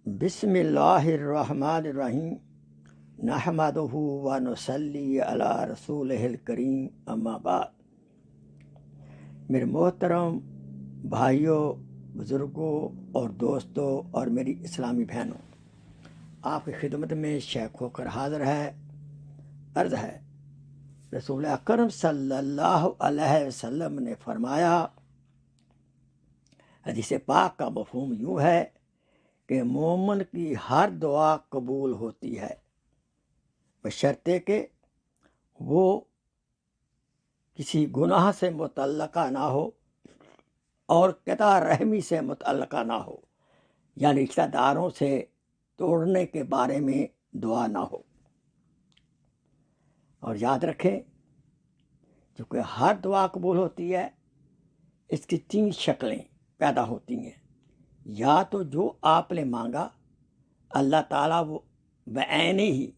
بسم اللہ الرحمن الرحیم نحمدہ و نصلی علی رسولہ الکریم اما بعد۔ میرے محترم بھائیوں، بزرگوں اور دوستوں اور میری اسلامی بہنوں، آپ کی خدمت میں شیخ ہو کر حاضر ہے۔ عرض ہے، رسول اکرم صلی اللہ علیہ وسلم نے فرمایا، حدیث پاک کا مفہوم یوں ہے کہ مومن کی ہر دعا قبول ہوتی ہے، بشرطے کہ وہ کسی گناہ سے متعلقہ نہ ہو اور قطع رحمی سے متعلقہ نہ ہو، یعنی رشتہ داروں سے توڑنے کے بارے میں دعا نہ ہو۔ اور یاد رکھیں، چونکہ ہر دعا قبول ہوتی ہے، اس کی 3 شکلیں پیدا ہوتی ہیں۔ یا تو جو آپ نے مانگا اللہ تعالیٰ وہ بعینہ ہی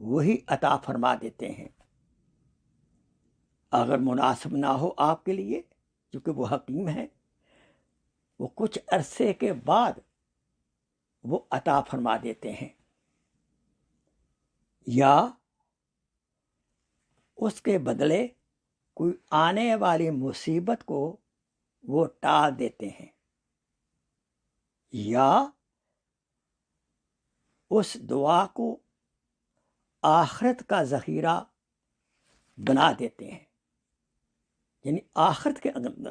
وہی عطا فرما دیتے ہیں، اگر مناسب نہ ہو آپ کے لیے، کیونکہ وہ حکیم ہے، وہ کچھ عرصے کے بعد وہ عطا فرما دیتے ہیں، یا اس کے بدلے کوئی آنے والی مصیبت کو وہ ٹال دیتے ہیں، یا اس دعا کو آخرت کا ذخیرہ بنا دیتے ہیں۔ یعنی آخرت کے اندر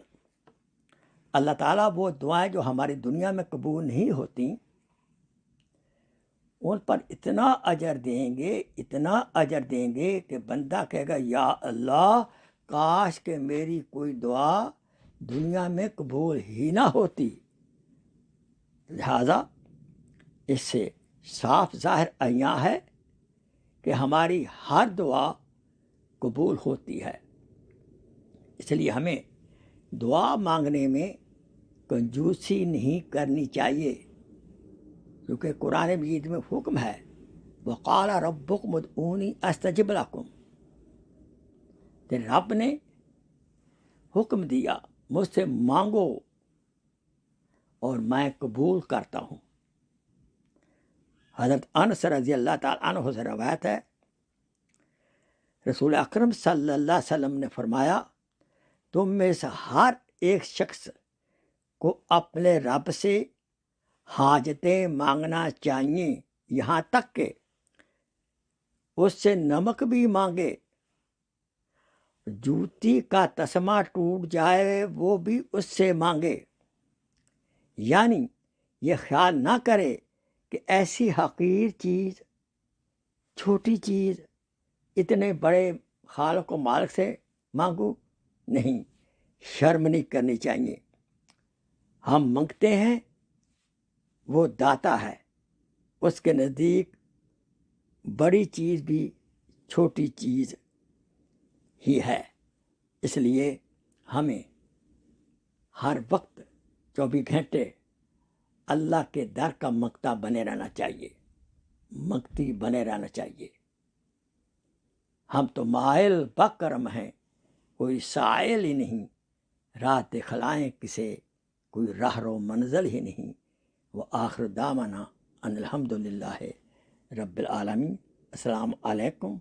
اللہ تعالیٰ وہ دعائیں جو ہماری دنیا میں قبول نہیں ہوتی، ان پر اتنا اجر دیں گے، اتنا اجر دیں گے کہ بندہ کہے گا، یا اللہ، کاش کہ میری کوئی دعا دنیا میں قبول ہی نہ ہوتی۔ لہذا اس سے صاف ظاہر عیاں ہے کہ ہماری ہر دعا قبول ہوتی ہے۔ اس لیے ہمیں دعا مانگنے میں کنجوسی نہیں کرنی چاہیے، کیونکہ قرآن مجید میں حکم ہے، وقال ربکم ادعونی استجب لکم، کہ رب نے حکم دیا مجھ سے مانگو اور میں قبول کرتا ہوں۔ حضرت انس رضی اللہ تعالیٰ عنہ سے روایت ہے، رسول اکرم صلی اللہ علیہ وسلم نے فرمایا، تم میں سے ہر ایک شخص کو اپنے رب سے حاجتیں مانگنا چاہیے، یہاں تک کہ اس سے نمک بھی مانگے، جوتی کا تسمہ ٹوٹ جائے وہ بھی اس سے مانگے، یعنی یہ خیال نہ کرے کہ ایسی حقیر چیز، چھوٹی چیز، اتنے بڑے خالق و مالک سے مانگو۔ نہیں، شرم نہیں کرنی چاہیے۔ ہم مانگتے ہیں، وہ داتا ہے، اس کے نزدیک بڑی چیز بھی چھوٹی چیز ہی ہے۔ اس لیے ہمیں ہر وقت 24 گھنٹے اللہ کے در کا مانگتا بنے رہنا چاہیے، مانگتی بنے رہنا چاہیے۔ ہم تو مائل بکرم ہیں، کوئی سائل ہی نہیں، راہ دکھلائیں کسے، کوئی راہ رو منزل ہی نہیں۔ وآخر دعوانا ان الحمدللہ رب العالمین۔ السلام علیکم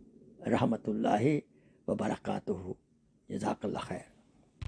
رحمۃ اللہ وبرکاتہ۔ جزاک اللہ خیر۔